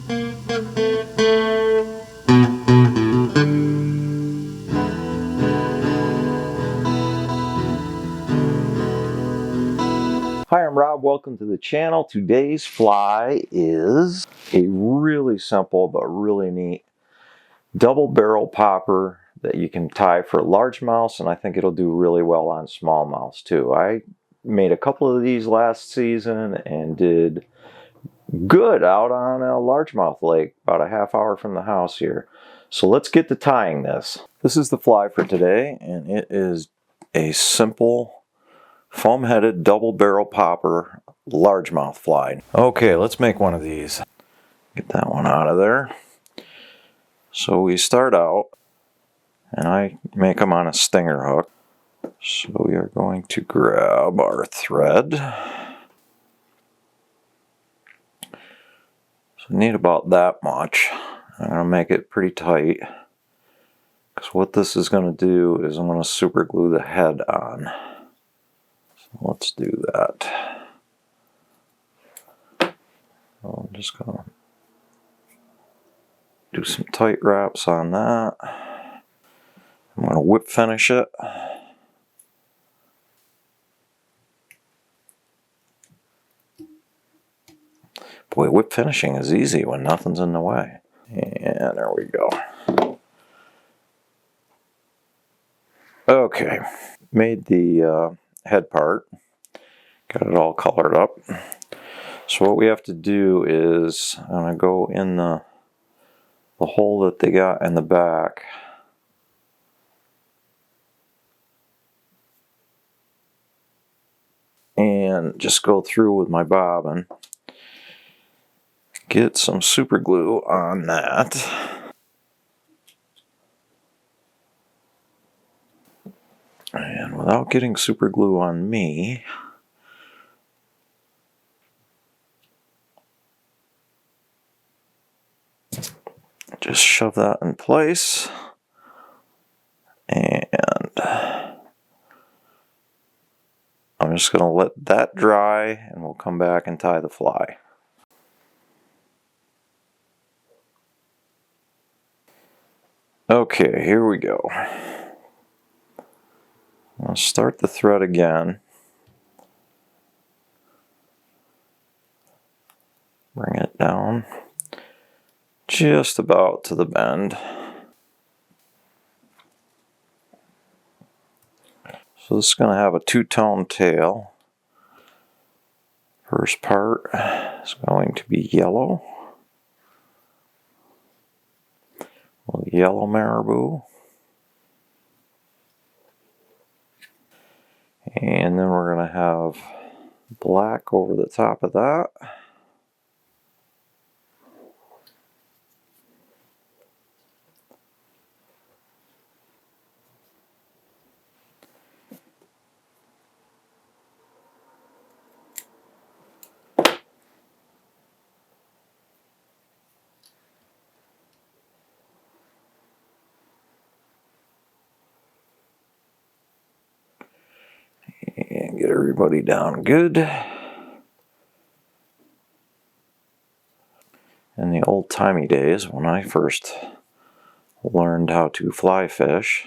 Hi, I'm Rob. Welcome to the channel. Today's fly is a really simple but really neat double barrel popper that you can tie for largemouths, and I think it'll do really well on smallmouths too. I made a couple of these last season and did good out on a largemouth lake about a half hour from the house here. So let's get to tying this. This is the fly for today, and it is a simple foam-headed double barrel popper largemouth fly. Okay, let's make one of these. Get that one out of there. So we start out, and I make them on a stinger hook. So we are going to grab our thread. So we need about that much. I'm going to make it pretty tight, because what this is going to do is I'm going to super glue the head on. Let's do that. I'm just going to do some tight wraps on that. I'm going to whip finish it. Boy, whip finishing is easy when nothing's in the way. And there we go. Okay, made the head part. Got it all colored up. So what we have to do is I'm going to go in the hole that they got in the back. And just go through with my bobbin. Get some super glue on that. And without getting super glue on me, just shove that in place. And I'm just going to let that dry, and we'll come back and tie the fly. Okay, here we go. I'll start the thread again. Bring it down just about to the bend. So this is going to have a two-tone tail. First part is going to be yellow. A little yellow marabou. And then we're going to have black over the top of that. And get everybody down good. In the old-timey days, when I first learned how to fly fish,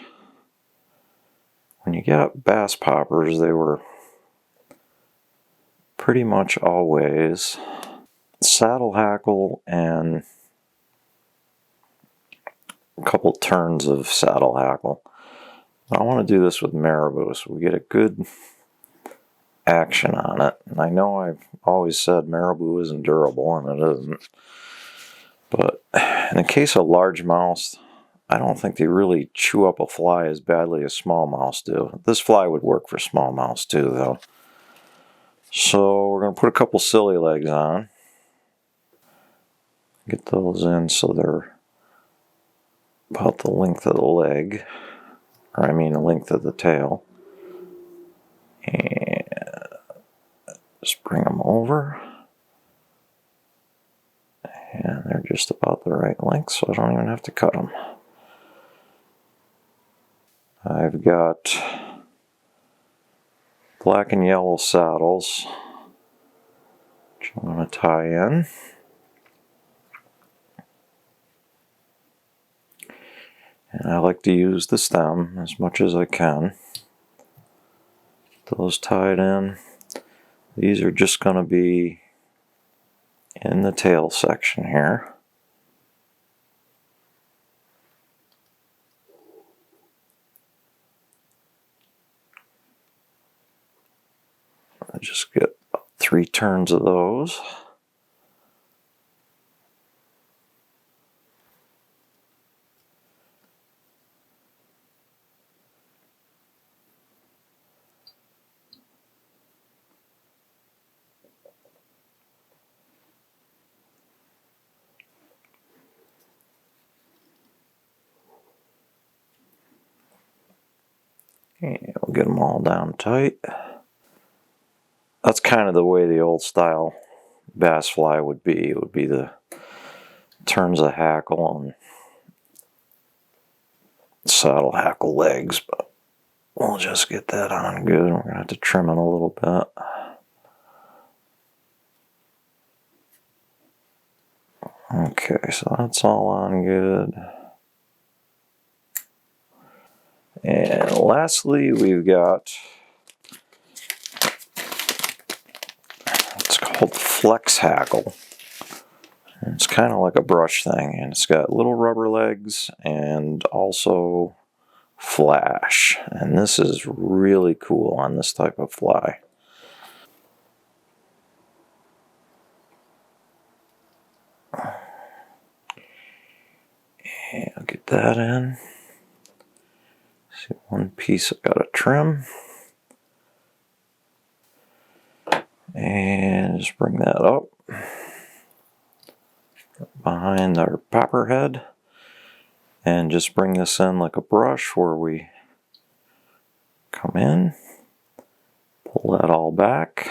when you got bass poppers, they were pretty much always saddle hackle and a couple turns of saddle hackle. I want to do this with marabou so we get a good action on it. And I know I've always said marabou isn't durable, and it isn't. But in the case of largemouths, I don't think they really chew up a fly as badly as smallmouths do. This fly would work for smallmouths too, though. So we're going to put a couple silly legs on. Get those in so they're about the length of the leg. Or I mean the length of the tail. And just bring them over. And they're just about the right length, so I don't even have to cut them. I've got black and yellow saddles, which I'm going to tie in. And I like to use the stem as much as I can. Those tied in. These are just going to be in the tail section here. I just get 3 turns of those. And we'll get them all down tight. That's kind of the way the old style bass fly would be. It would be the turns of hackle and saddle hackle legs, but we'll just get that on good. We're going to have to trim it a little bit. Okay, so that's all on good. And lastly, we've got, it's called flex hackle. It's kind of like a brush thing, and it's got little rubber legs and also flash. And this is really cool on this type of fly. And I'll get that in. See, one piece I've got to trim. And just bring that up behind our popper head. And just bring this in like a brush where we come in, pull that all back,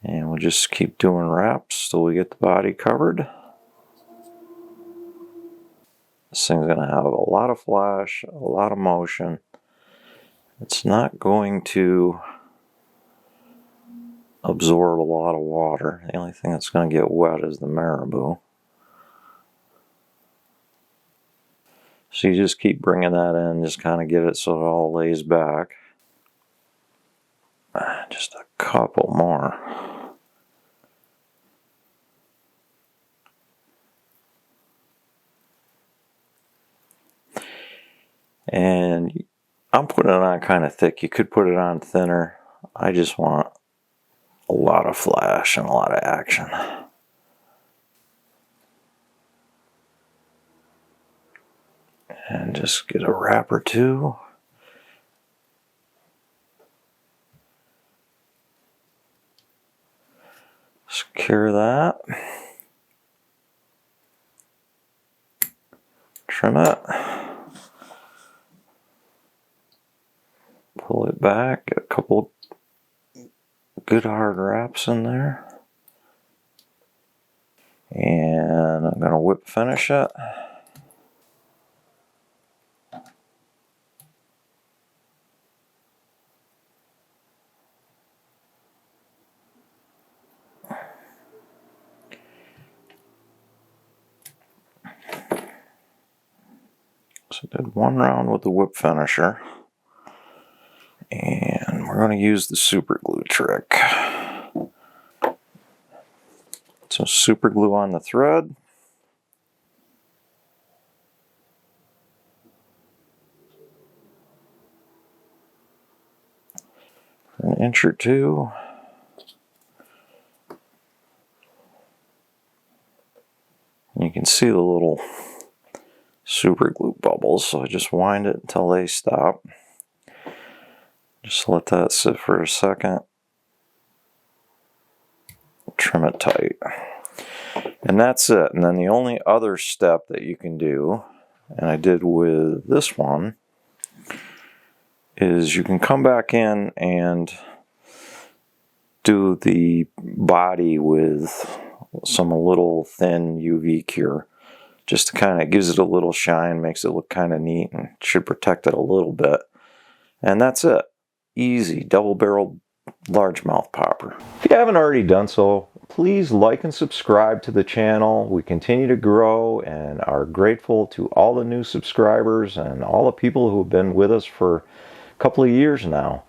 and we'll just keep doing wraps till we get the body covered. This thing's going to have a lot of flash, a lot of motion. It's not going to absorb a lot of water. The only thing that's going to get wet is the marabou. So you just keep bringing that in, just kind of get it so it all lays back. Just a couple more. And I'm putting it on kind of thick. You could put it on thinner. I just want a lot of flash and a lot of action. And just get a wrap or two. Secure that. Trim it. Pull it back. Get a couple good hard wraps in there. And I'm going to whip finish it. So I did one round with the whip finisher. And we're going to use the super glue trick. So super glue on the thread. For an inch or two. And you can see the little super glue bubbles, so I just wind it until they stop. Just let that sit for a second. Trim it tight. And that's it. And then the only other step that you can do, and I did with this one, is you can come back in and do the body with some little thin UV cure. Just to kind of gives it a little shine, makes it look kind of neat, and should protect it a little bit. And that's it. Easy double-barreled largemouth popper. If you haven't already done so, Please like and subscribe to the channel. We continue to grow and are grateful to all the new subscribers and all the people who have been with us for a couple of years now.